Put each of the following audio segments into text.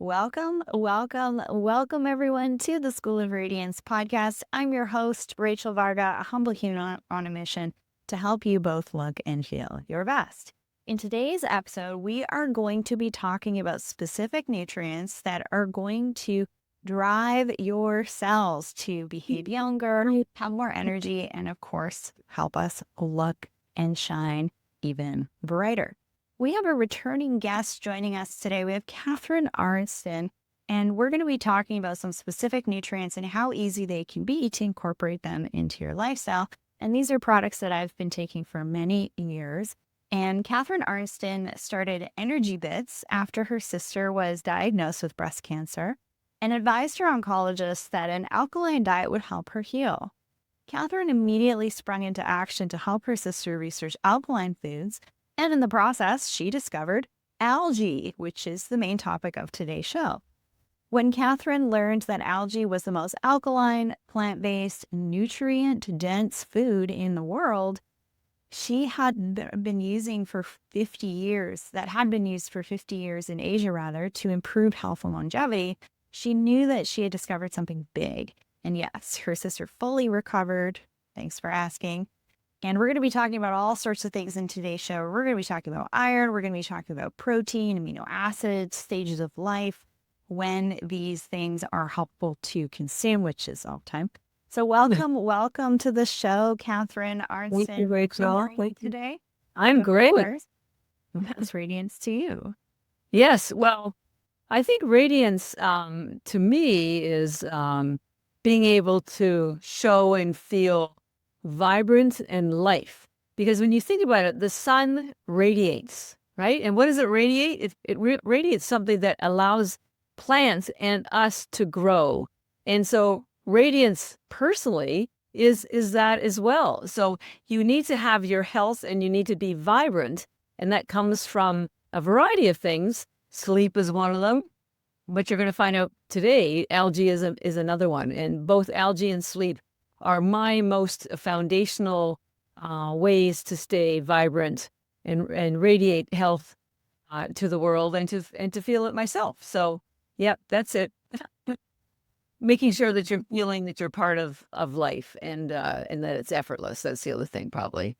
Welcome everyone to the School of Radiance podcast. I'm your host, Rachel Varga, a humble human on a mission to help you both look and feel your best. In today's episode, we are going to be talking about specific nutrients that are going to drive your cells to behave younger, have more energy, and of course, help us look and shine even brighter. We have a returning guest joining us today. We have Catharine Arnston, and we're going to be talking about some specific nutrients and how easy they can be to incorporate them into your lifestyle. And these are products that I've been taking for many years. And Catharine Arnston started EnergyBits after her sister was diagnosed with breast cancer and advised her oncologist that an alkaline diet would help her heal. Catharine immediately sprung into action to help her sister research alkaline foods. And in the process, she discovered algae, which is the main topic of today's show. When Catharine learned that algae was the most alkaline, plant-based, nutrient-dense food in the world, she had been using for 50 years, that had been used for 50 years in Asia, rather, to improve health and longevity, she knew that she had discovered something big. And yes, her sister fully recovered. Thanks for asking. And we're going to be talking about all sorts of things in today's show. We're going to be talking about iron. We're going to be talking about protein, amino acids, stages of life, when these things are helpful to consume, which is all the time. So welcome to the show, Catharine Arnston. Thank you, Rachel. Today. I'm great. That's radiance to you. Yes. Well, I think radiance to me is being able to show and feel vibrant and life. Because when you think about it, the sun radiates, right? And what does it radiate? It radiates something that allows plants and us to grow. And so radiance personally is that as well. So you need to have your health and you need to be vibrant. And that comes from a variety of things. Sleep is one of them. But you're going to find out today, algae is another one. And both algae and sleep are my most foundational ways to stay vibrant and radiate health to the world and to feel it myself. So, yeah, that's it. Making sure that you're feeling that you're part of life and that it's effortless. That's the other thing, probably.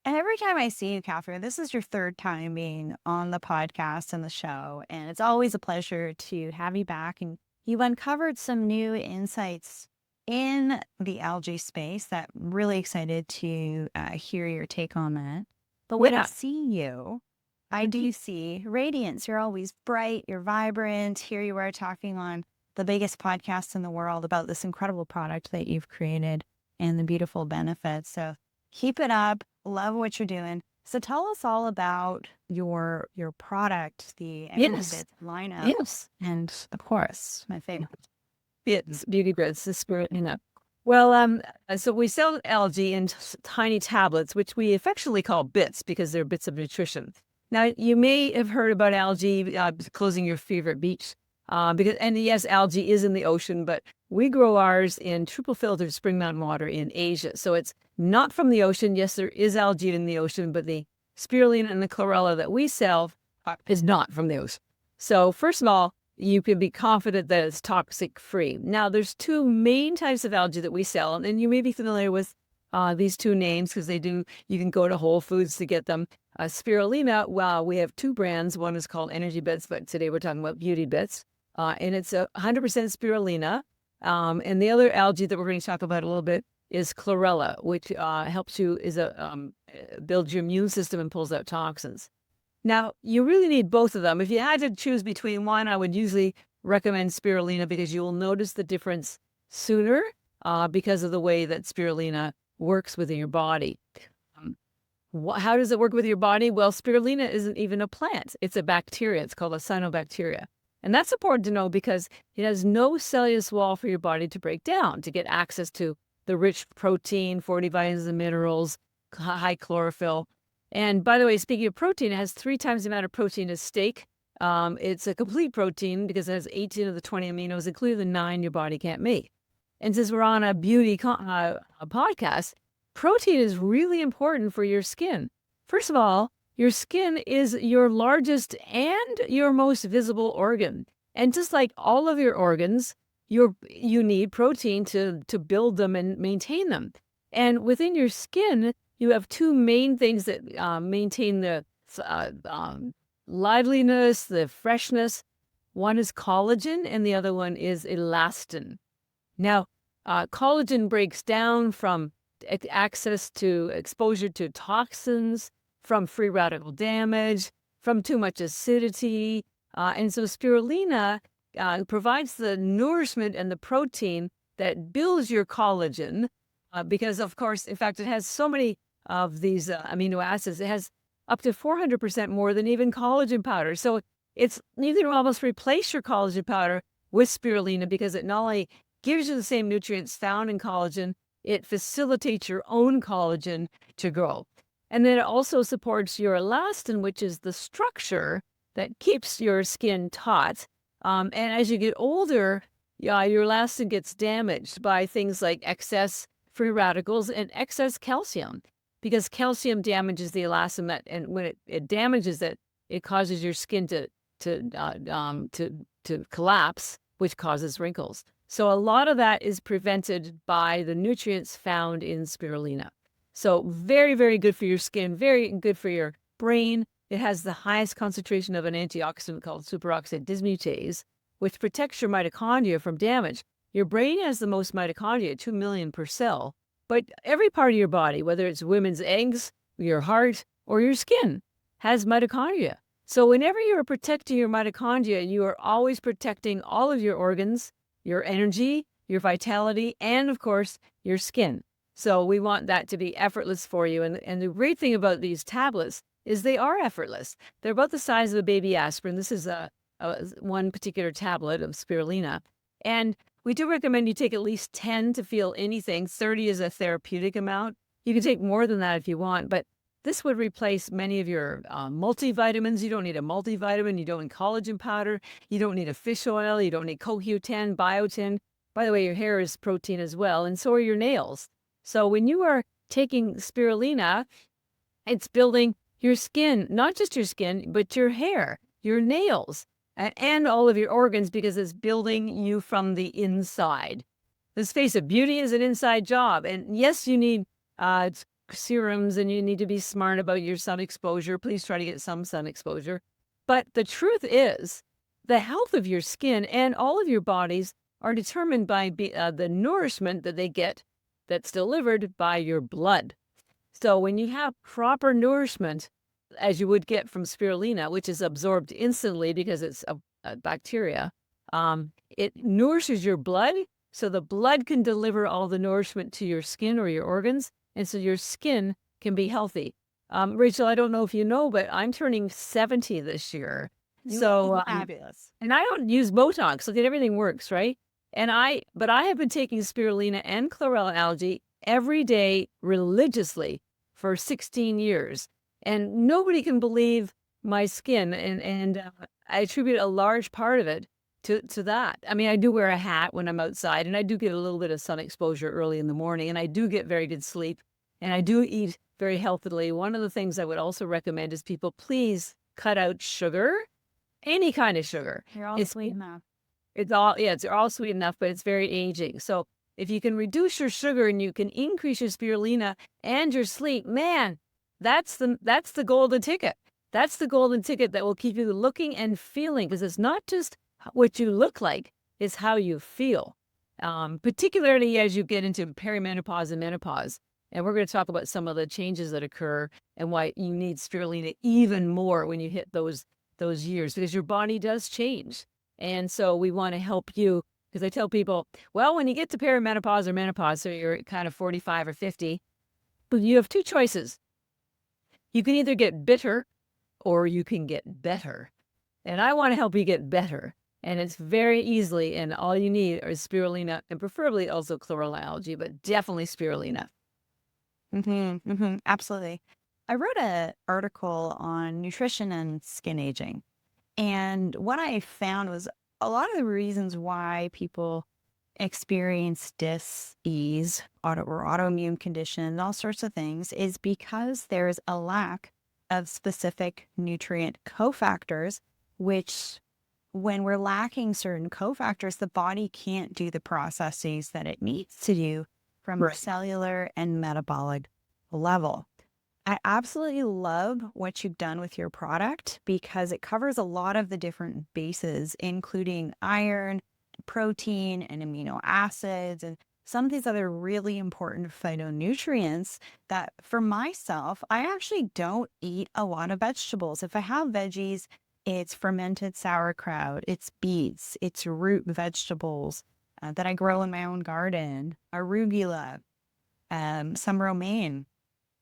And every time I see you, Catharine, this is your third time being on the podcast and the show, and it's always a pleasure to have you back. And you've uncovered some new insights in the algae space that I'm really excited to hear your take on that. But when I see you, I do see radiance. You're always bright, you're vibrant. Here you are talking on the biggest podcast in the world about this incredible product that you've created and the beautiful benefits. So keep it up. Love what you're doing. So tell us all about your product, the EnergyBits lineup. Yes. And of course, my favorite. It's Beauty Grids, the spirulina. Well, so we sell algae in tiny tablets, which we affectionately call bits because they're bits of nutrition. Now, you may have heard about algae closing your favorite beach. And yes, algae is in the ocean, but we grow ours in triple filtered spring mountain water in Asia. So it's not from the ocean. Yes, there is algae in the ocean, but the spirulina and the chlorella that we sell is not from the ocean. So first of all, you can be confident that it's toxic free. Now, there's two main types of algae that we sell, and you may be familiar with these two names because you can go to Whole Foods to get them. Spirulina, well, we have two brands. One is called EnergyBits, but today we're talking about Beauty Bits. And it's 100% spirulina. And the other algae that we're going to talk about a little bit is chlorella, which helps you, builds your immune system and pulls out toxins. Now, you really need both of them. If you had to choose between one, I would usually recommend spirulina because you will notice the difference sooner because of the way that spirulina works within your body. How does it work with your body? Well, spirulina isn't even a plant. It's a bacteria. It's called a cyanobacteria. And that's important to know because it has no cellulose wall for your body to break down to get access to the rich protein, 40 vitamins and minerals, high chlorophyll. And by the way, speaking of protein, it has 3 times the amount of protein as steak. It's a complete protein because it has 18 of the 20 aminos, including the 9 your body can't make. And since we're on a beauty podcast, protein is really important for your skin. First of all, your skin is your largest and your most visible organ. And just like all of your organs, you need protein to build them and maintain them. And within your skin, you have two main things that maintain the liveliness, the freshness. One is collagen, and the other one is elastin. Now, collagen breaks down from access to exposure to toxins, from free radical damage, from too much acidity. And so spirulina provides the nourishment and the protein that builds your collagen because, of course, in fact, it has so many of these amino acids. It has up to 400% more than even collagen powder. So you can almost replace your collagen powder with spirulina because it not only gives you the same nutrients found in collagen, it facilitates your own collagen to grow. And then it also supports your elastin, which is the structure that keeps your skin taut. And as you get older, your elastin gets damaged by things like excess free radicals and excess calcium, because calcium damages the elastin, and when it damages it, it causes your skin to collapse, which causes wrinkles. So a lot of that is prevented by the nutrients found in spirulina. So very, very good for your skin, very good for your brain. It has the highest concentration of an antioxidant called superoxide dismutase, which protects your mitochondria from damage. Your brain has the most mitochondria, 2 million per cell, but every part of your body, whether it's women's eggs, your heart, or your skin, has mitochondria. So whenever you're protecting your mitochondria, you are always protecting all of your organs, your energy, your vitality, and of course, your skin. So we want that to be effortless for you. And the great thing about these tablets is they are effortless. They're about the size of a baby aspirin. This is one particular tablet of spirulina. And we do recommend you take at least 10 to feel anything. 30 is a therapeutic amount. You can take more than that if you want, but this would replace many of your multivitamins. You don't need a multivitamin. You don't need collagen powder. You don't need a fish oil. You don't need CoQ10, biotin. By the way, your hair is protein as well, and so are your nails. So when you are taking spirulina, it's building your skin, not just your skin, but your hair, your nails, and all of your organs, because it's building you from the inside. Let's face it, beauty is an inside job. And yes, you need serums and you need to be smart about your sun exposure. Please try to get some sun exposure. But the truth is, the health of your skin and all of your bodies are determined by the nourishment that they get that's delivered by your blood. So when you have proper nourishment, as you would get from spirulina, which is absorbed instantly because it's a bacteria, it nourishes your blood, so the blood can deliver all the nourishment to your skin or your organs, and so your skin can be healthy. Rachel, I don't know if you know, but I'm turning 70 this year. So fabulous. And I don't use Botox, so that everything works, right? But I have been taking spirulina and chlorella algae every day religiously for 16 years. And nobody can believe my skin. And I attribute a large part of it to that. I mean, I do wear a hat when I'm outside, and I do get a little bit of sun exposure early in the morning, and I do get very good sleep, and I do eat very healthily. One of the things I would also recommend is people please cut out sugar, any kind of sugar. You're all sweet enough. It's all sweet enough, but it's very aging. So if you can reduce your sugar and you can increase your spirulina and your sleep, man, that's the golden ticket. That's the golden ticket that will keep you looking and feeling, because it's not just what you look like, it's how you feel, particularly as you get into perimenopause and menopause. And we're going to talk about some of the changes that occur and why you need spirulina even more when you hit those years, because your body does change. And so we want to help you, because I tell people, well, when you get to perimenopause or menopause, so you're kind of 45 or 50, but you have two choices. You can either get bitter or you can get better. And I want to help you get better. And it's very easily, and all you need is spirulina, and preferably also chlorella algae, but definitely spirulina. Absolutely. I wrote an article on nutrition and skin aging. And what I found was a lot of the reasons why people experience dis-ease or autoimmune conditions, all sorts of things, is because there's a lack of specific nutrient cofactors, which when we're lacking certain cofactors, the body can't do the processes that it needs to do from a Right. cellular and metabolic level. I absolutely love what you've done with your product because it covers a lot of the different bases, including iron, protein, and amino acids, and some of these other really important phytonutrients that for myself, I actually don't eat a lot of vegetables. If I have veggies, it's fermented sauerkraut, it's beets, it's root vegetables that I grow in my own garden, arugula, some romaine,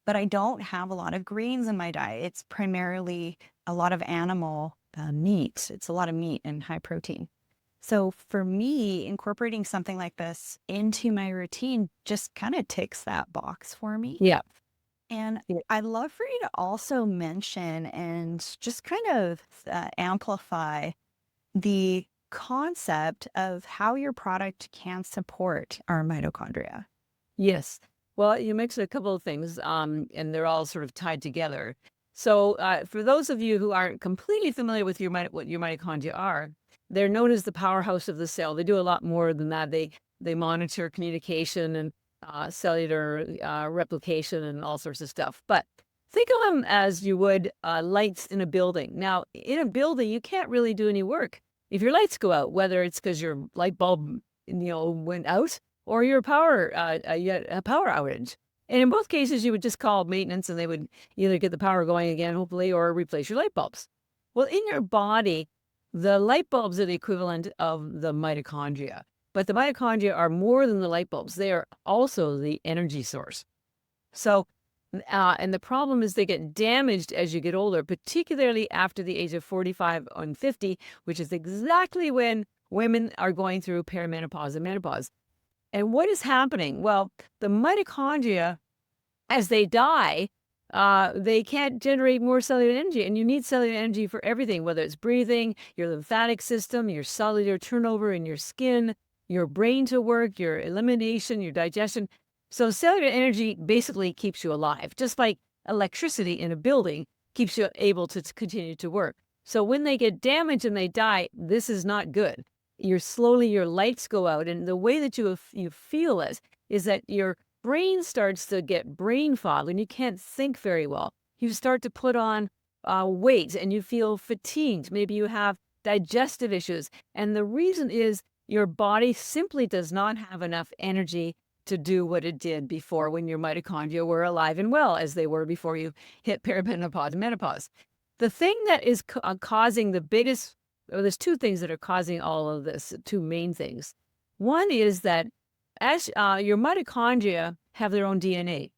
but I don't have a lot of greens in my diet. It's primarily a lot of animal meat. It's a lot of meat and high protein. So for me, incorporating something like this into my routine just kind of ticks that box for me. Yeah. And Yeah. I'd love for you to also mention and just kind of amplify the concept of how your product can support our mitochondria. Yes. Well, you mentioned a couple of things, and they're all sort of tied together. So, for those of you who aren't completely familiar with what your mitochondria are, they're known as the powerhouse of the cell. They do a lot more than that. They monitor communication and cellular replication and all sorts of stuff. But think of them as you would lights in a building. Now, in a building, you can't really do any work if your lights go out, whether it's because your light bulb, went out or your you had a power outage. And in both cases, you would just call maintenance and they would either get the power going again, hopefully, or replace your light bulbs. Well, in your body, the light bulbs are the equivalent of the mitochondria. But the mitochondria are more than the light bulbs. They are also the energy source. So, and the problem is they get damaged as you get older, particularly after the age of 45 and 50, which is exactly when women are going through perimenopause and menopause. And what is happening? Well, the mitochondria, as they die, they can't generate more cellular energy. And you need cellular energy for everything, whether it's breathing, your lymphatic system, your cellular turnover in your skin, your brain to work, your elimination, your digestion. So cellular energy basically keeps you alive, just like electricity in a building keeps you able to continue to work. So when they get damaged and they die, this is not good. Your lights go out, and the way that you feel it is that your brain starts to get brain fog and you can't think very well. You start to put on weight and you feel fatigued. Maybe you have digestive issues. And the reason is your body simply does not have enough energy to do what it did before when your mitochondria were alive and well, as they were before you hit perimenopause and menopause. The thing that is causing the biggest, there's two things that are causing all of this, two main things. One is that as your mitochondria have their own DNA.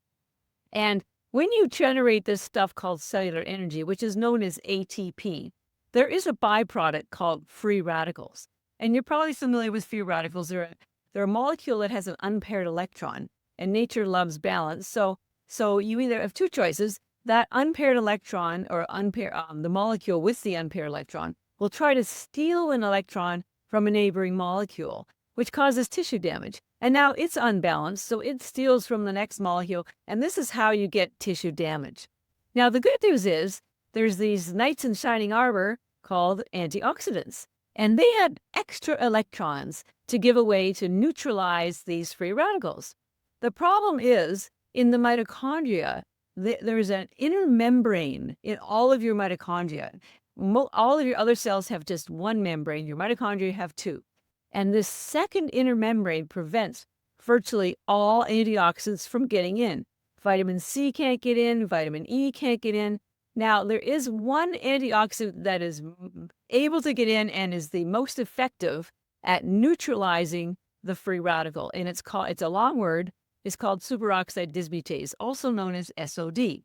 And when you generate this stuff called cellular energy, which is known as ATP, there is a byproduct called free radicals. And you're probably familiar with free radicals. They're a molecule that has an unpaired electron, and nature loves balance. So you either have two choices. That unpaired electron or the molecule with the unpaired electron will try to steal an electron from a neighboring molecule, which causes tissue damage. And now it's unbalanced, so it steals from the next molecule, and this is how you get tissue damage. Now, the good news is there's these knights in shining armor called antioxidants, and they had extra electrons to give away to neutralize these free radicals. The problem is, in the mitochondria, there's an inner membrane in all of your mitochondria. All of your other cells have just one membrane. Your mitochondria have two. And this second inner membrane prevents virtually all antioxidants from getting in. Vitamin C can't get in. Vitamin E can't get in. Now, there is one antioxidant that is able to get in and is the most effective at neutralizing the free radical. And it's a long word. It's called superoxide dismutase, also known as SOD.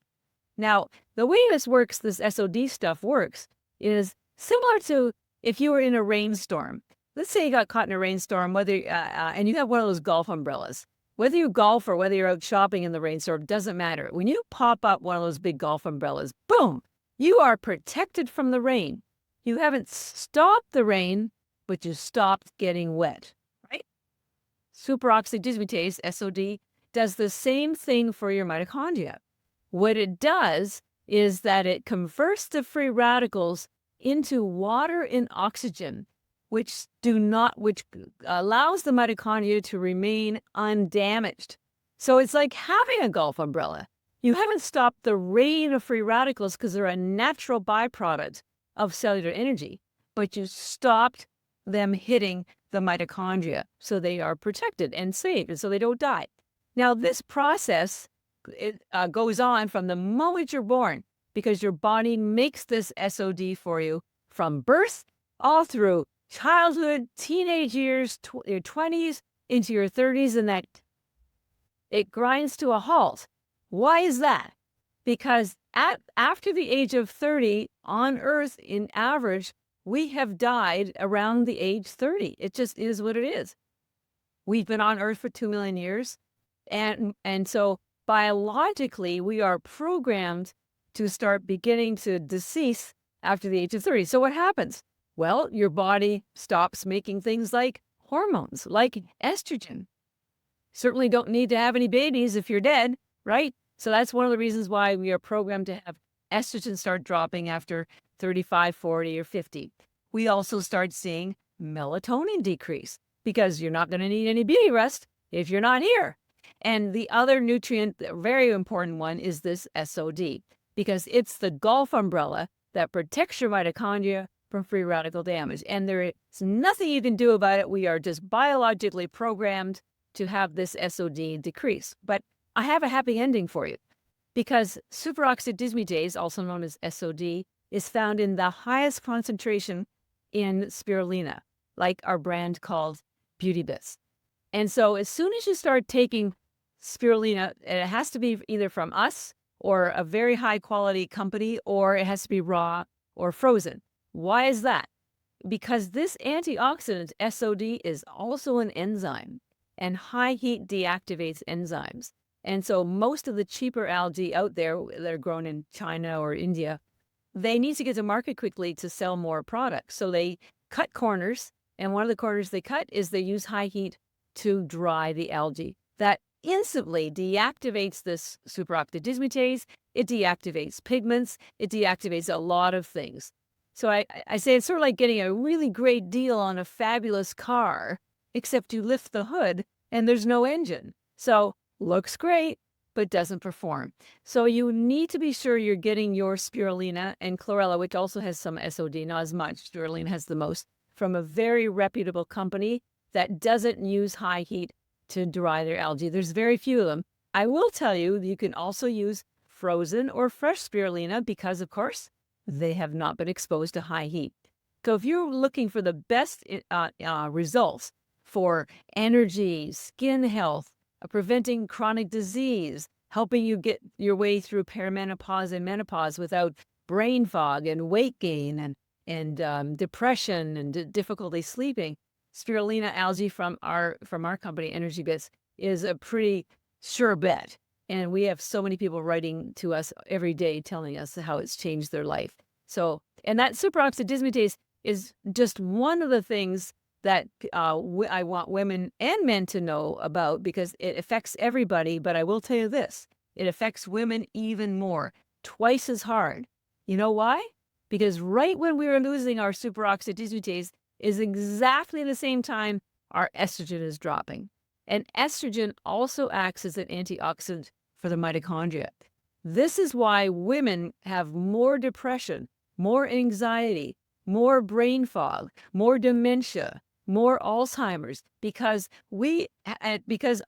Now, the way this SOD stuff works, is similar to if you were in a rainstorm. Let's say you got caught in a rainstorm, and you have one of those golf umbrellas. Whether you golf or whether you're out shopping in the rainstorm, doesn't matter. When you pop up one of those big golf umbrellas, boom, you are protected from the rain. You haven't stopped the rain, but you stopped getting wet, right? Superoxide dismutase, SOD, does the same thing for your mitochondria. What it does is that it converts the free radicals into water and oxygen, which allows the mitochondria to remain undamaged. So it's like having a golf umbrella. You haven't stopped the rain of free radicals because they're a natural byproduct of cellular energy, but you stopped them hitting the mitochondria, so they are protected and safe, and so they don't die. Now, this process goes on from the moment you're born, because your body makes this SOD for you from birth all through childhood, teenage years, your 20s, into your 30s, and that it grinds to a halt. Why is that? Because after the age of 30 on Earth, in average, we have died around the age 30. It just is what it is. We've been on Earth for 2 million years. And so biologically, we are programmed to start beginning to decease after the age of 30. So what happens? Well, your body stops making things like hormones, like estrogen. Certainly don't need to have any babies if you're dead, right? So that's one of the reasons why we are programmed to have estrogen start dropping after 35, 40, or 50. We also start seeing melatonin decrease because you're not going to need any beauty rest if you're not here. And the other nutrient, the very important one, is this SOD, because it's the golf umbrella that protects your mitochondria from free radical damage. And there is nothing you can do about it. We are just biologically programmed to have this SOD decrease. But I have a happy ending for you, because superoxide dismutase, also known as SOD, is found in the highest concentration in spirulina, like our brand called EnergyBits. And so as soon as you start taking spirulina, and it has to be either from us or a very high quality company, or it has to be raw or frozen. Why is that? Because this antioxidant SOD is also an enzyme, and high heat deactivates enzymes. And so most of the cheaper algae out there that are grown in China or India, they need to get to market quickly to sell more products. So they cut corners, and one of the corners they cut is they use high heat to dry the algae. That instantly deactivates this superoxide dismutase. It deactivates pigments. It deactivates a lot of things. So I say it's sort of like getting a really great deal on a fabulous car, except you lift the hood and there's no engine. So looks great, but doesn't perform. So you need to be sure you're getting your spirulina and chlorella, which also has some SOD, not as much. Spirulina has the most, from a very reputable company that doesn't use high heat to dry their algae. There's very few of them. I will tell you, you can also use frozen or fresh spirulina because, of course, they have not been exposed to high heat. So if you're looking for the best results for energy, skin health, preventing chronic disease, helping you get your way through perimenopause and menopause without brain fog and weight gain and depression and difficulty sleeping, spirulina algae from our company, EnergyBits, is a pretty sure bet. And we have so many people writing to us every day telling us how it's changed their life. So, and that superoxide dismutase is just one of the things that I want women and men to know about, because it affects everybody. But I will tell you this, it affects women even more, twice as hard. You know why? Because right when we were losing our superoxide dismutase is exactly the same time our estrogen is dropping. And estrogen also acts as an antioxidant for the mitochondria. This is why women have more depression, more anxiety, more brain fog, more dementia, more Alzheimer's, because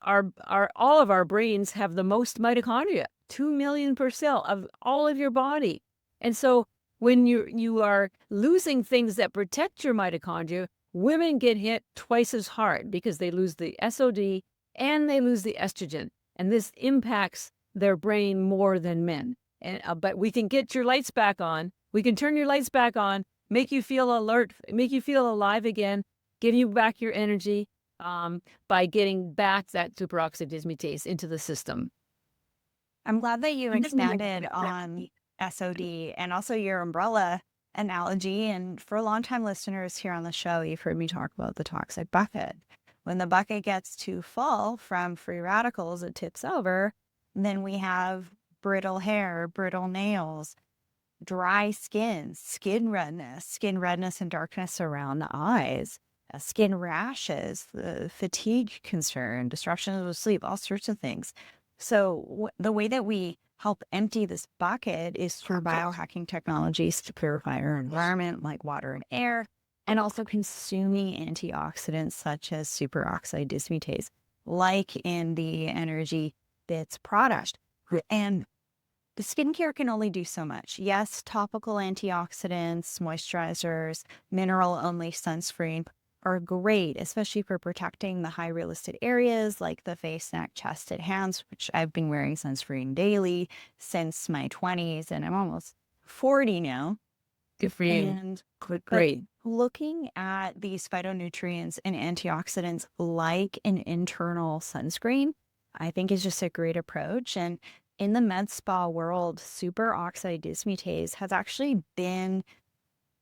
all of our brains have the most mitochondria, 2 million per cell of all of your body. And so when you are losing things that protect your mitochondria, women get hit twice as hard because they lose the SOD and they lose the estrogen. And this impacts their brain more than men. And but we can get your lights back on. We can turn your lights back on, make you feel alert, make you feel alive again, give you back your energy by getting back that superoxide dismutase into the system. I'm glad that you expanded on SOD and also your umbrella analogy. And for longtime listeners here on the show, you've heard me talk about the toxic bucket. When the bucket gets too full from free radicals, it tips over. Then we have brittle hair, brittle nails, dry skin redness and darkness around the eyes, skin rashes, the fatigue concern, disruption of sleep, all sorts of things. So the way that we help empty this bucket is through biohacking technologies to purify our environment, like water and air, and also consuming antioxidants such as superoxide dismutase, like in the EnergyBits product. And the skincare can only do so much. Yes, topical antioxidants, moisturizers, mineral-only sunscreen are great, especially for protecting the high-realisted areas like the face, neck, chest, and hands, which I've been wearing sunscreen daily since my 20s, and I'm almost 40 now. Good for you. And Great. looking at these phytonutrients and antioxidants like an internal sunscreen, I think is just a great approach. And in the med spa world, superoxide dismutase has actually been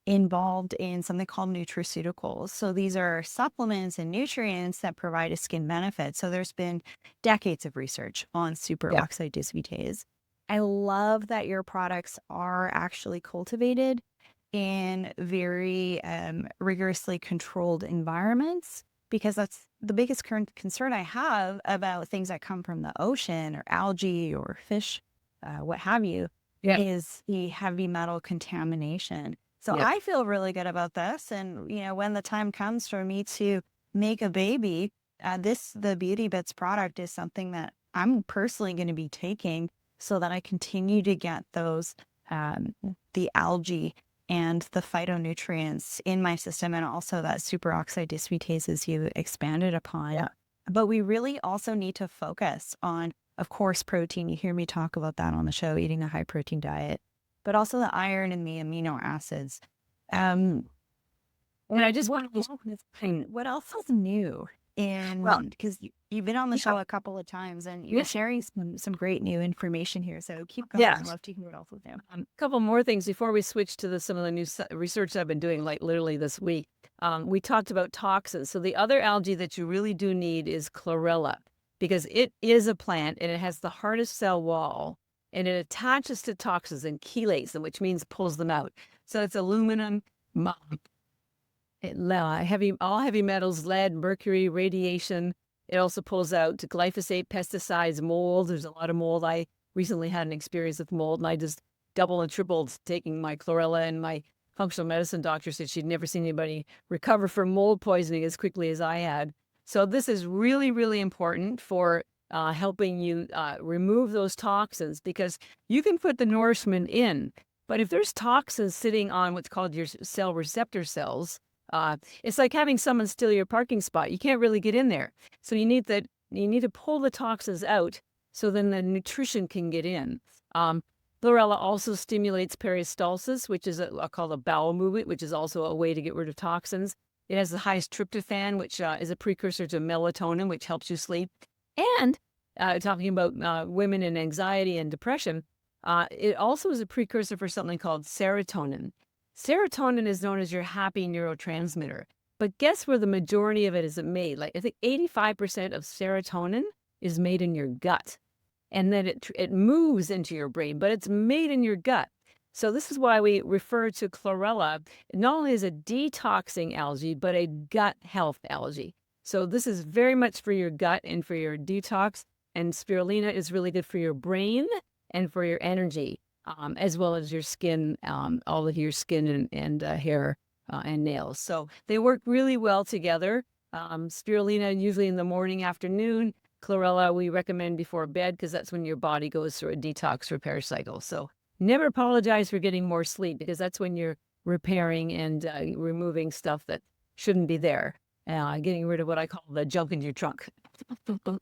involved in something called nutraceuticals. So these are supplements and nutrients that provide a skin benefit. So there's been decades of research on superoxide dismutase. I love that your products are actually cultivated in very rigorously controlled environments, because that's the biggest current concern I have about things that come from the ocean or algae or fish, what have you, is the heavy metal contamination. So I feel really good about this. And, when the time comes for me to make a baby, the Beauty Bits product is something that I'm personally going to be taking so that I continue to get those, the algae and the phytonutrients in my system, and also that superoxide dismutase as you expanded upon. Yeah. But we really also need to focus on, of course, protein. You hear me talk about that on the show, eating a high protein diet, but also the iron and the amino acids. And I just want to what else is new? And because you've been on the show a couple of times and you're sharing some great new information here. So keep going. I'd love to hear what else is new. A couple more things before we switch to some of the new research I've been doing, like literally this week. We talked about toxins. So the other algae that you really do need is chlorella, because it is a plant and it has the hardest cell wall, and it attaches to toxins and chelates them, which means pulls them out. So it's aluminum, all heavy metals, lead, mercury, radiation. It also pulls out glyphosate, pesticides, mold. There's a lot of mold. I recently had an experience with mold, and I just double and tripled taking my chlorella, and my functional medicine doctor said she'd never seen anybody recover from mold poisoning as quickly as I had. So this is really, really important for helping you remove those toxins, because you can put the nourishment in, but if there's toxins sitting on what's called your cell receptor cells, it's like having someone steal your parking spot. You can't really get in there. So you need to pull the toxins out so then the nutrition can get in. Chlorella also stimulates peristalsis, which is called a bowel movement, which is also a way to get rid of toxins. It has the highest tryptophan, which is a precursor to melatonin, which helps you sleep. And talking about women and anxiety and depression, it also is a precursor for something called serotonin. Serotonin is known as your happy neurotransmitter. But guess where the majority of it is made? Like, I think 85% of serotonin is made in your gut. And then it moves into your brain, but it's made in your gut. So this is why we refer to chlorella not only as a detoxing algae, but a gut health algae. So this is very much for your gut and for your detox. And spirulina is really good for your brain and for your energy, as well as your skin, all of your skin and hair and nails. So they work really well together. Spirulina usually in the morning, afternoon. Chlorella we recommend before bed, because that's when your body goes through a detox repair cycle. So never apologize for getting more sleep, because that's when you're repairing and removing stuff that shouldn't be there. Getting rid of what I call the junk in your trunk. But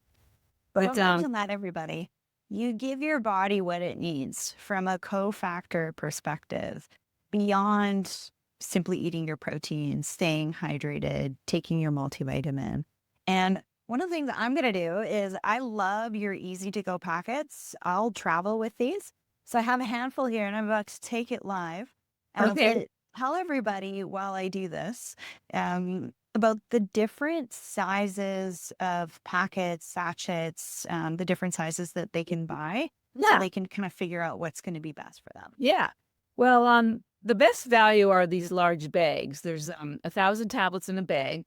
imagine that, everybody. You give your body what it needs from a cofactor perspective, beyond simply eating your protein, staying hydrated, taking your multivitamin. And one of the things that I'm going to do is, I love your easy to go packets. I'll travel with these. So I have a handful here and I'm about to take it live. Okay. Tell everybody while I do this about the different sizes of packets, sachets, the different sizes that they can buy. So they can kind of figure out what's going to be best for them. Yeah. Well, the best value are these large bags. There's 1,000 tablets in a bag,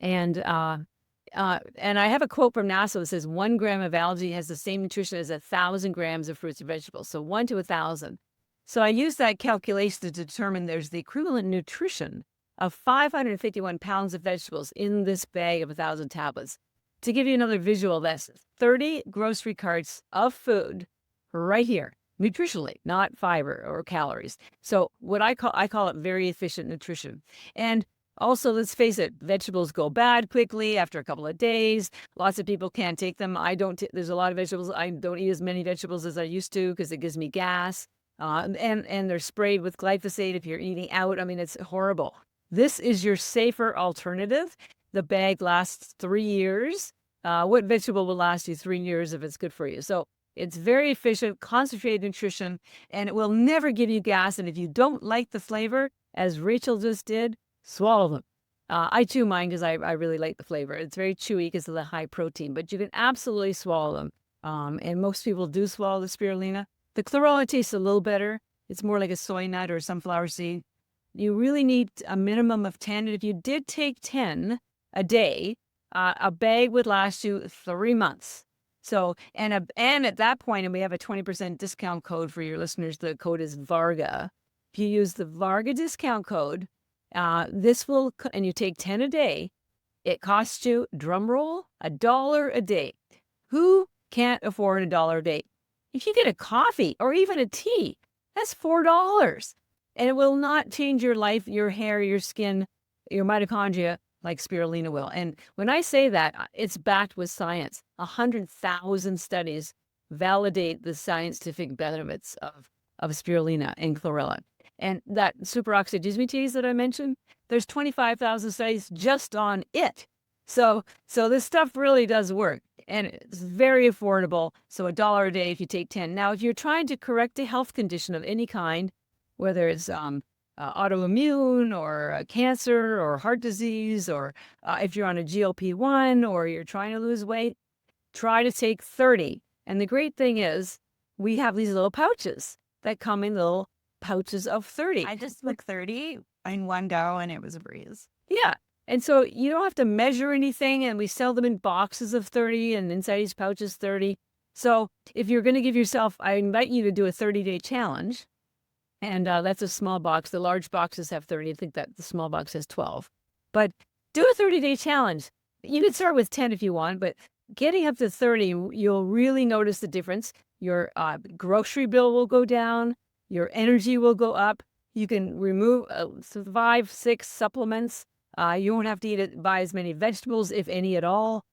and and I have a quote from NASA that says 1 gram of algae has the same nutrition as 1,000 grams of fruits and vegetables. So 1 to 1,000. So I use that calculation to determine there's the equivalent nutrition of 551 pounds of vegetables in this bag of 1,000 tablets. To give you another visual, that's 30 grocery carts of food right here, nutritionally, not fiber or calories. So what I call it very efficient nutrition. And also, let's face it, vegetables go bad quickly after a couple of days. Lots of people can't take them. I don't. There's a lot of vegetables. I don't eat as many vegetables as I used to because it gives me gas. And they're sprayed with glyphosate if you're eating out. I mean, it's horrible. This is your safer alternative. The bag lasts 3 years. What vegetable will last you 3 years if it's good for you? So it's very efficient, concentrated nutrition, and it will never give you gas. And if you don't like the flavor, as Rachel just did, swallow them. I chew mine because I really like the flavor. It's very chewy because of the high protein, but you can absolutely swallow them. And most people do swallow the spirulina. The chlorella tastes a little better. It's more like a soy nut or a sunflower seed. You really need a minimum of 10. And if you did take 10 a day, a bag would last you 3 months. So, and at that point, and we have a 20% discount code for your listeners. The code is VARGA. If you use the VARGA discount code, and you take 10 a day, it costs you, drum roll, $1 a day. Who can't afford $1 a day? If you get a coffee or even a tea, that's $4. And it will not change your life, your hair, your skin, your mitochondria like spirulina will. And when I say that, it's backed with science. 100,000 studies validate the scientific benefits of spirulina and chlorella. And that superoxide dismutase that I mentioned, there's 25,000 studies just on it. So this stuff really does work, and it's very affordable. So $1 a day if you take 10. Now, if you're trying to correct a health condition of any kind, whether it's autoimmune or cancer or heart disease, or if you're on a GLP-1 or you're trying to lose weight, try to take 30. And the great thing is we have these little pouches that come in little pouches of 30. I just took 30 in one go and it was a breeze. Yeah. And so you don't have to measure anything, and we sell them in boxes of 30, and inside each pouch is 30. So if you're going to give yourself, I invite you to do a 30-day challenge. And that's a small box. The large boxes have 30. I think that the small box has 12. But do a 30-day challenge. You can start with 10 if you want, but getting up to 30, you'll really notice the difference. Your grocery bill will go down. Your energy will go up. You can remove 5, 6 supplements. You won't have to buy as many vegetables, if any at all.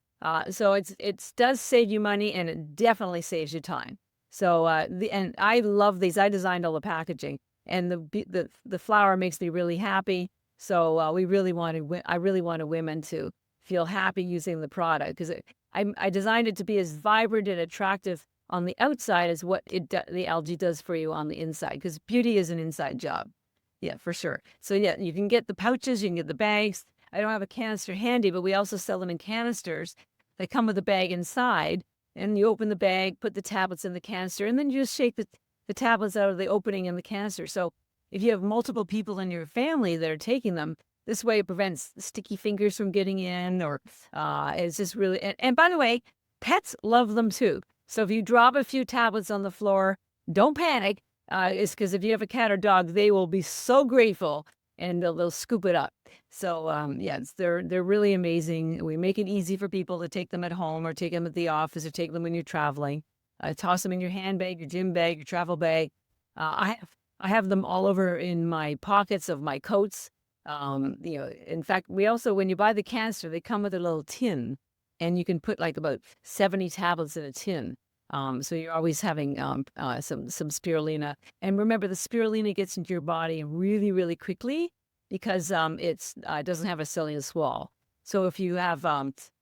So it does save you money, and it definitely saves you time. So and I love these. I designed all the packaging, and the flower makes me really happy. So I really wanted women to feel happy using the product, because I designed it to be as vibrant and attractive on the outside as what the algae does for you on the inside, because beauty is an inside job. Yeah, for sure. So yeah, you can get the pouches, you can get the bags. I don't have a canister handy, but we also sell them in canisters. They come with a bag inside, and you open the bag, put the tablets in the canister, and then you just shake the tablets out of the opening in the canister. So if you have multiple people in your family that are taking them, this way it prevents sticky fingers from getting in, or it's just really, and by the way, pets love them too. So if you drop a few tablets on the floor, don't panic. It's because if you have a cat or dog, they will be so grateful, and they'll scoop it up. So yes, they're really amazing. We make it easy for people to take them at home, or take them at the office, or take them when you're traveling. Toss them in your handbag, your gym bag, your travel bag. I have them all over in my pockets of my coats. In fact, we also, when you buy the canister, they come with a little tin, and you can put like about 70 tablets in a tin. So you're always having some spirulina. And remember, the spirulina gets into your body really, really quickly, because it doesn't have a cellulose wall. So if you have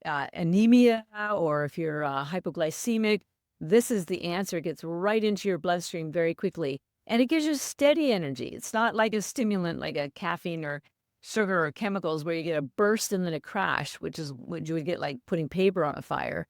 anemia, or if you're hypoglycemic, this is the answer. It gets right into your bloodstream very quickly. And it gives you steady energy. It's not like a stimulant like a caffeine or sugar or chemicals, where you get a burst and then a crash, which is what you would get like putting paper on a fire.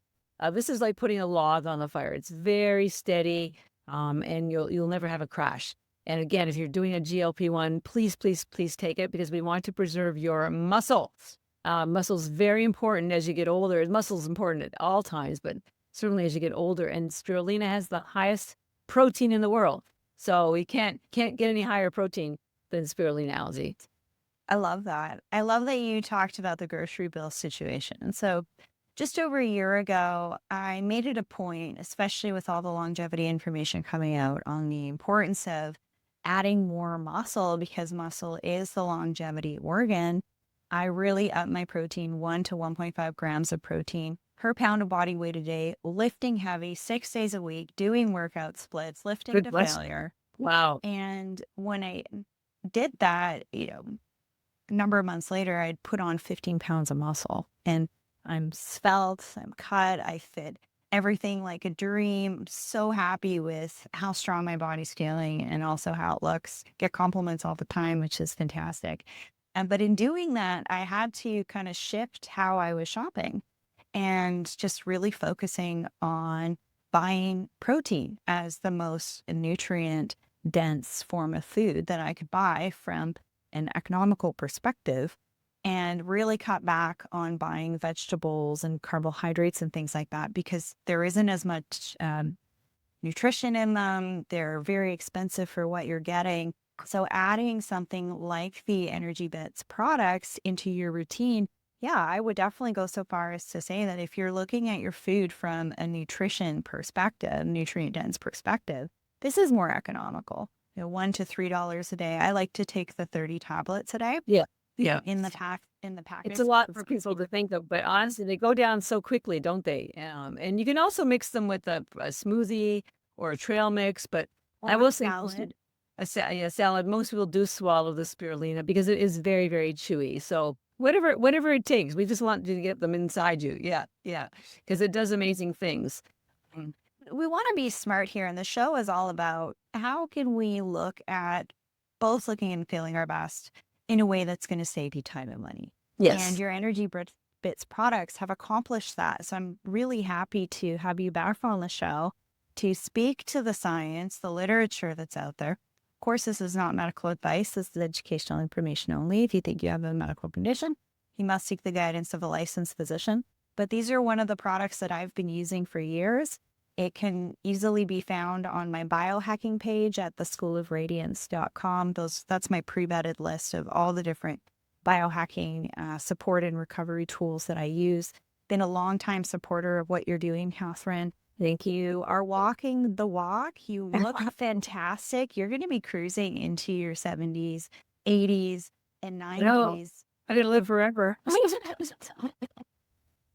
This is like putting a log on the fire. It's very steady, and you'll never have a crash. And again, if you're doing a GLP-1, please, please, please take it because we want to preserve your muscles. Muscles very important as you get older. Muscles important at all times, but certainly as you get older. And spirulina has the highest protein in the world. So we can't get any higher protein than spirulina algae. I love that. I love that you talked about the grocery bill situation. So just over a year ago, I made it a point, especially with all the longevity information coming out, on the importance of adding more muscle because muscle is the longevity organ. I really up my protein, 1 to 1.5 grams of protein per pound of body weight a day, lifting heavy 6 days a week, doing workout splits, lifting Good to bless. failure. Wow. And when I did that, a number of months later, I'd put on 15 pounds of muscle, and I'm svelte, I'm cut, I fit everything like a dream. I'm so happy with how strong my body's feeling and also how it looks. Get compliments all the time, which is fantastic. But in doing that, I had to kind of shift how I was shopping and just really focusing on buying protein as the most nutrient dense form of food that I could buy from an economical perspective, and really cut back on buying vegetables and carbohydrates and things like that because there isn't as much nutrition in them. They're very expensive for what you're getting. So adding something like the EnergyBits products into your routine, yeah, I would definitely go so far as to say that if you're looking at your food from a nutrition perspective, nutrient dense perspective, this is more economical. $1 to $3 a day. I like to take the 30 tablets a day. Yeah. Yeah. In the package. It's a lot for people to think of, but honestly, they go down so quickly, don't they? And you can also mix them with a smoothie or a trail mix, but I will say salad. A salad. Most people do swallow the spirulina because it is very, very chewy. So whatever it takes, we just want to get them inside you. Yeah, yeah, because it does amazing things. We want to be smart here, and the show is all about how can we look at both looking and feeling our best in a way that's going to save you time and money. Yes. And your EnergyBits products have accomplished that. So I'm really happy to have you back on the show to speak to the science, the literature that's out there. Of course, this is not medical advice. This is educational information only. If you think you have a medical condition, you must seek the guidance of a licensed physician. But these are one of the products that I've been using for years. It can easily be found on my biohacking page at theschoolofradiance.com. That's my pre-vetted list of all the different biohacking support and recovery tools that I use. Been a long-time supporter of what you're doing, Catharine. Thank you. You are walking the walk. You look fantastic. You're going to be cruising into your 70s, 80s, and 90s. No, I'm going to live forever.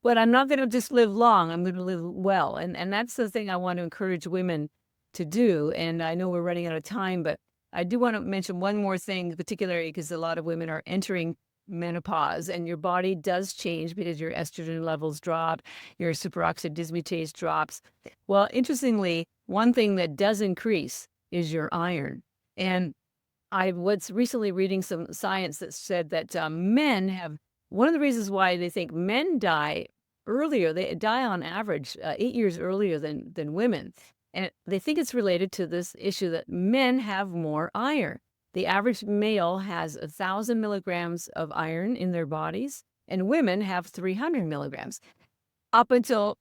But I'm not going to just live long. I'm going to live well. And that's the thing I want to encourage women to do. And I know we're running out of time, but I do want to mention one more thing, particularly because a lot of women are entering menopause and your body does change because your estrogen levels drop, your superoxide dismutase drops. Well, interestingly, one thing that does increase is your iron. And I was recently reading some science that said that men have, one of the reasons why they think men die earlier, they die on average 8 years earlier than women. And they think it's related to this issue that men have more iron. The average male has 1,000 milligrams of iron in their bodies, and women have 300 milligrams up until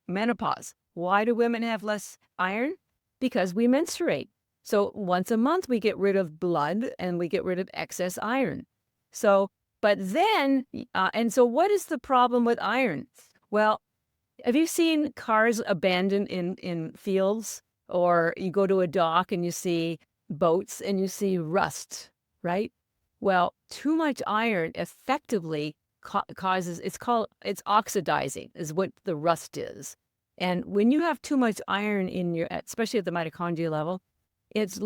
menopause. Why do women have less iron? Because we menstruate. So once a month, we get rid of blood and we get rid of excess iron. So, but then, and so what is the problem with iron? Well, have you seen cars abandoned in fields, or you go to a dock and you see boats and you see rust, right? Well, too much iron effectively causes, it's oxidizing is what the rust is. And when you have too much iron in your, especially at the mitochondria level, it's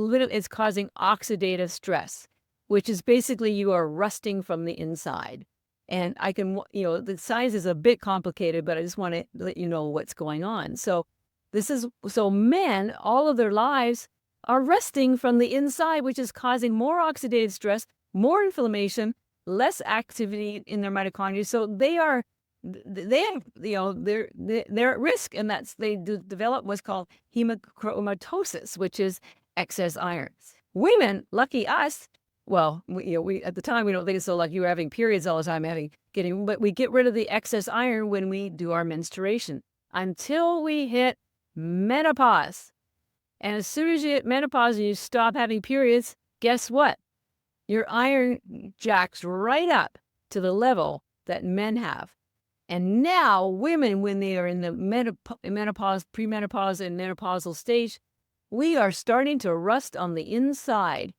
causing oxidative stress, which is basically you are rusting from the inside. And I can, the science is a bit complicated, but I just want to let you know what's going on. So men, all of their lives, are rusting from the inside, which is causing more oxidative stress, more inflammation, less activity in their mitochondria. So they're at risk, and they develop what's called hemochromatosis, which is excess iron. Women, lucky us, well, we at the time, we don't think it's so lucky. We're having periods all the time, but we get rid of the excess iron when we do our menstruation until we hit menopause. And as soon as you hit menopause and you stop having periods, guess what? Your iron jacks right up to the level that men have. And now women, when they are in the menopause, premenopause, and menopausal stage, we are starting to rust on the inside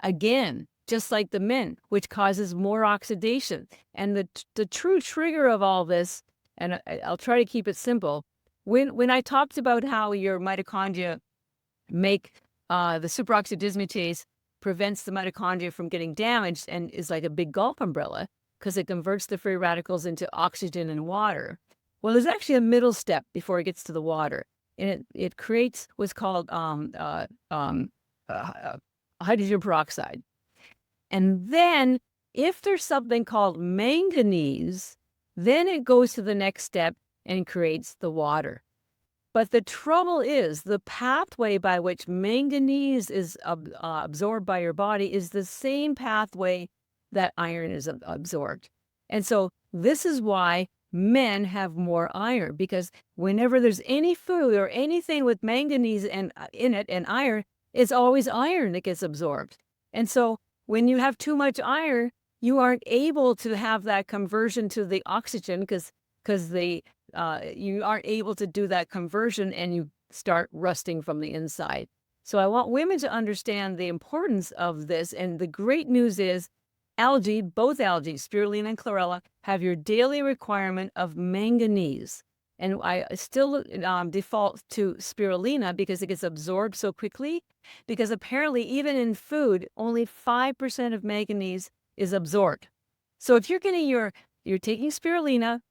again, just like the men, which causes more oxidation. And the true trigger of all this, and I'll try to keep it simple, when I talked about how your mitochondria make the superoxide dismutase prevents the mitochondria from getting damaged and is like a big golf umbrella because it converts the free radicals into oxygen and water. Well, there's actually a middle step before it gets to the water, and it creates what's called hydrogen peroxide. And then if there's something called manganese, then it goes to the next step and creates the water. But the trouble is the pathway by which manganese is absorbed by your body is the same pathway that iron is absorbed. And so this is why men have more iron, because whenever there's any food or anything with manganese in it and iron, it's always iron that gets absorbed. And so when you have too much iron, you aren't able to have that conversion to the oxygen because you aren't able to do that conversion and you start rusting from the inside. So I want women to understand the importance of this. And the great news is algae, both algae, spirulina and chlorella, have your daily requirement of manganese. And I still default to spirulina because it gets absorbed so quickly, because apparently even in food, only 5% of manganese is absorbed. So if you're taking spirulina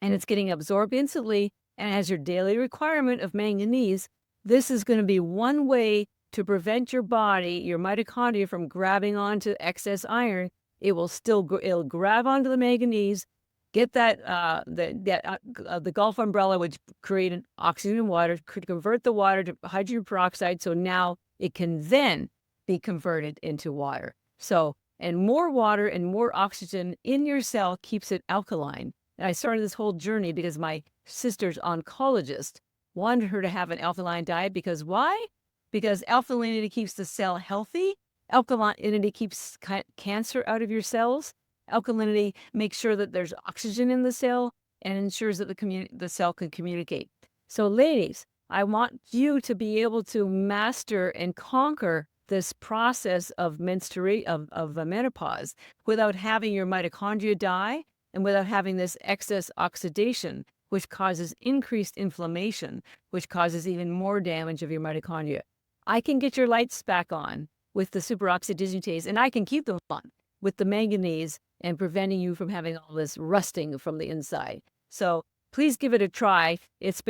and it's getting absorbed instantly and has your daily requirement of manganese, this is going to be one way to prevent your body, your mitochondria, from grabbing onto excess iron. It'll grab onto the manganese, get the Gulf umbrella, which create an oxygen and water, could convert the water to hydrogen peroxide. So now it can then be converted into water. So, and more water and more oxygen in your cell keeps it alkaline. And I started this whole journey because my sister's oncologist wanted her to have an alkaline diet. Because why? Because alkalinity keeps the cell healthy. Alkalinity keeps cancer out of your cells. Alkalinity makes sure that there's oxygen in the cell and ensures that the cell can communicate. So ladies, I want you to be able to master and conquer this process of menopause without having your mitochondria die and without having this excess oxidation, which causes increased inflammation, which causes even more damage of your mitochondria. I can get your lights back on with the superoxide dismutase, and I can keep them on with the manganese and preventing you from having all this rusting from the inside. So please give it a try. It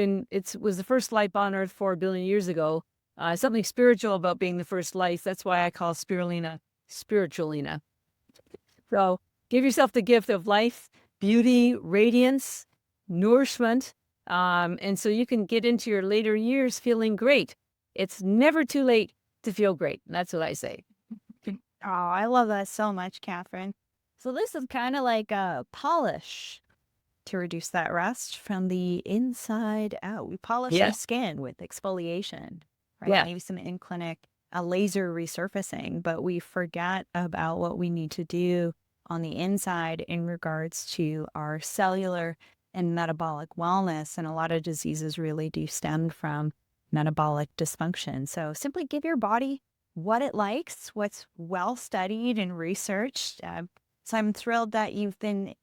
was the first life on Earth 4 billion years ago. Something spiritual about being the first life. That's why I call spirulina spiritualina. So give yourself the gift of life, beauty, radiance, nourishment, and so you can get into your later years feeling great. It's never too late to feel great. That's what I say. Oh, I love that so much, Catherine. So this is kind of like a polish to reduce that rust from the inside out. We polish the skin with exfoliation, right? Yeah. Maybe some in-clinic laser resurfacing, but we forget about what we need to do on the inside in regards to our cellular and metabolic wellness. And a lot of diseases really do stem from metabolic dysfunction. So simply give your body what it likes, what's well studied and researched. So I'm thrilled that you've been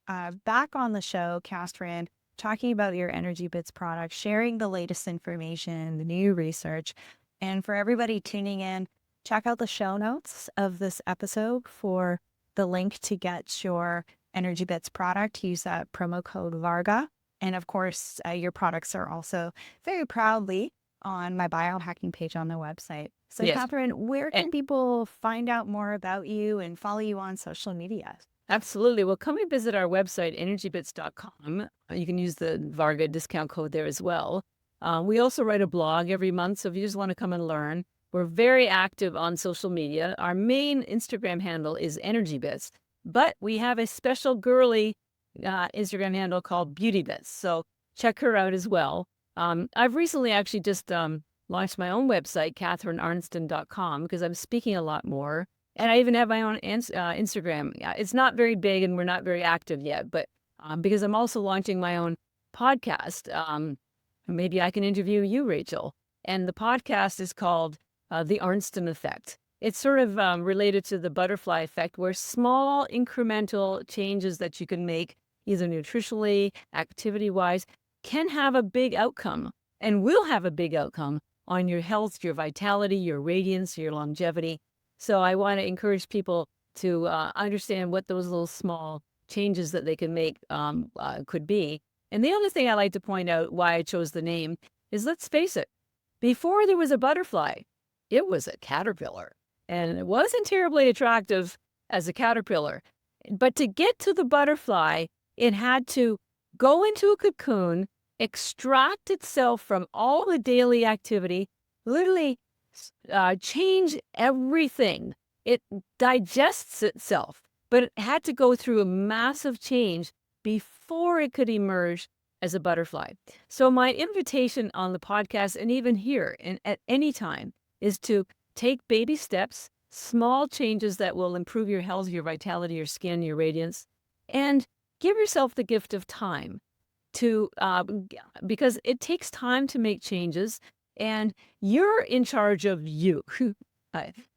back on the show, Catharine, talking about your EnergyBits product, sharing the latest information, the new research. And for everybody tuning in, check out the show notes of this episode for the link to get your EnergyBits product. Use that promo code VARGA. And of course, your products are also very proudly on my biohacking page on the website. So Catharine, where can people find out more about you and follow you on social media? Absolutely. Well, come and visit our website, EnergyBits.com. You can use the Varga discount code there as well. We also write a blog every month, so if you just want to come and learn. We're very active on social media. Our main Instagram handle is EnergyBits, but we have a special girly Instagram handle called BeautyBits. So check her out as well. I've recently actually just launched my own website, CatharineArnston.com, because I'm speaking a lot more. And I even have my own Instagram. It's not very big and we're not very active yet, but because I'm also launching my own podcast, maybe I can interview you, Rachel. And the podcast is called The Arnston Effect. It's sort of related to the butterfly effect, where small incremental changes that you can make, either nutritionally, activity-wise, can have a big outcome and will have a big outcome on your health, your vitality, your radiance, your longevity. So I want to encourage people to understand what those little small changes that they can make could be. And the other thing I like to point out why I chose the name is, let's face it, before there was a butterfly, it was a caterpillar. And it wasn't terribly attractive as a caterpillar. But to get to the butterfly, it had to go into a cocoon, extract itself from all the daily activity, literally change everything. It digests itself, but it had to go through a massive change before it could emerge as a butterfly. So my invitation on the podcast, and even here and at any time, is to take baby steps, small changes that will improve your health, your vitality, your skin, your radiance, and give yourself the gift of time to, because it takes time to make changes, and you're in charge of you.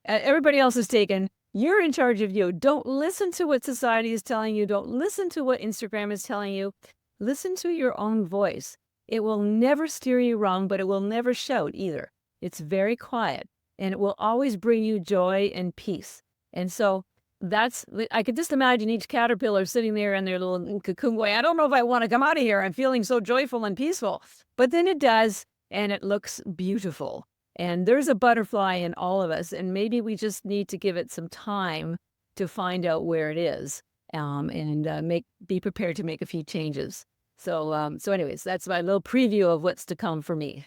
Everybody else is taken. You're in charge of you. Don't listen to what society is telling you. Don't listen to what Instagram is telling you. Listen to your own voice. It will never steer you wrong, but it will never shout either. It's very quiet, and it will always bring you joy and peace. And so I could just imagine each caterpillar sitting there in their little cocoon going, I don't know if I want to come out of here. I'm feeling so joyful and peaceful. But then it does, and it looks beautiful. And there's a butterfly in all of us, and maybe we just need to give it some time to find out where it is, and be prepared to make a few changes. So anyways, that's my little preview of what's to come for me.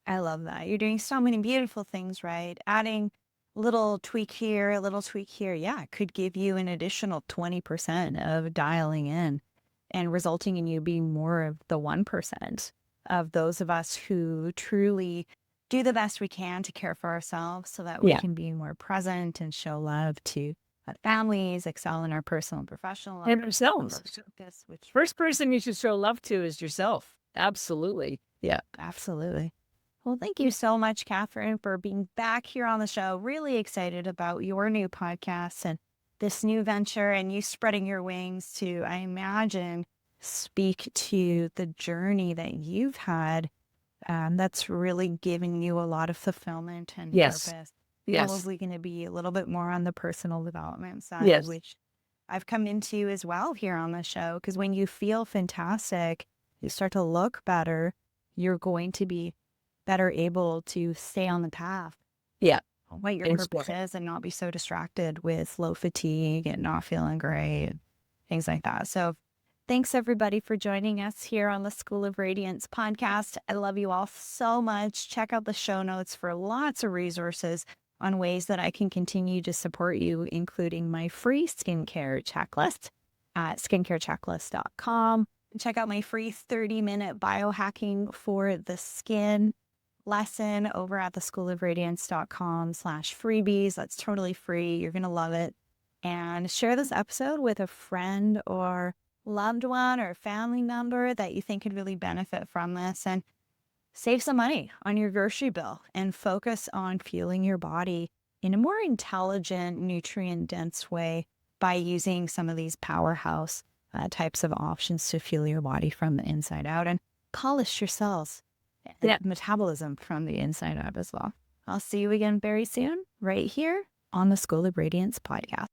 I love that. You're doing so many beautiful things, right? Adding a little tweak here, a little tweak here. Yeah, it could give you an additional 20% of dialing in and resulting in you being more of the 1% of those of us who truly do the best we can to care for ourselves so that we can be more present and show love to families, excel in our personal and professional life. And ourselves. First person you should show love to is yourself. Absolutely. Yeah, absolutely. Well, thank you so much, Catharine, for being back here on the show. Really excited about your new podcast and this new venture, and you spreading your wings to, I imagine, speak to the journey that you've had that's really giving you a lot of fulfillment and purpose. Yes. Probably going to be a little bit more on the personal development side, which I've come into as well here on the show. Because when you feel fantastic, you start to look better, you're going to be better able to stay on the path. Yeah. What your purpose is, and not be so distracted with low fatigue and not feeling great and things like that. So thanks everybody for joining us here on the School of Radiance podcast. I love you all so much. Check out the show notes for lots of resources on ways that I can continue to support you, including my free skincare checklist at skincarechecklist.com. Check out my free 30-minute biohacking for the skin lesson over at theschoolofradiance.com/freebies. That's totally free. You're going to love it. And share this episode with a friend or loved one or family member that you think could really benefit from this, and save some money on your grocery bill and focus on fueling your body in a more intelligent, nutrient-dense way by using some of these powerhouse types of options to fuel your body from the inside out and polish your cells and metabolism from the inside out as well. I'll see you again very soon, right here on the School of Radiance podcast.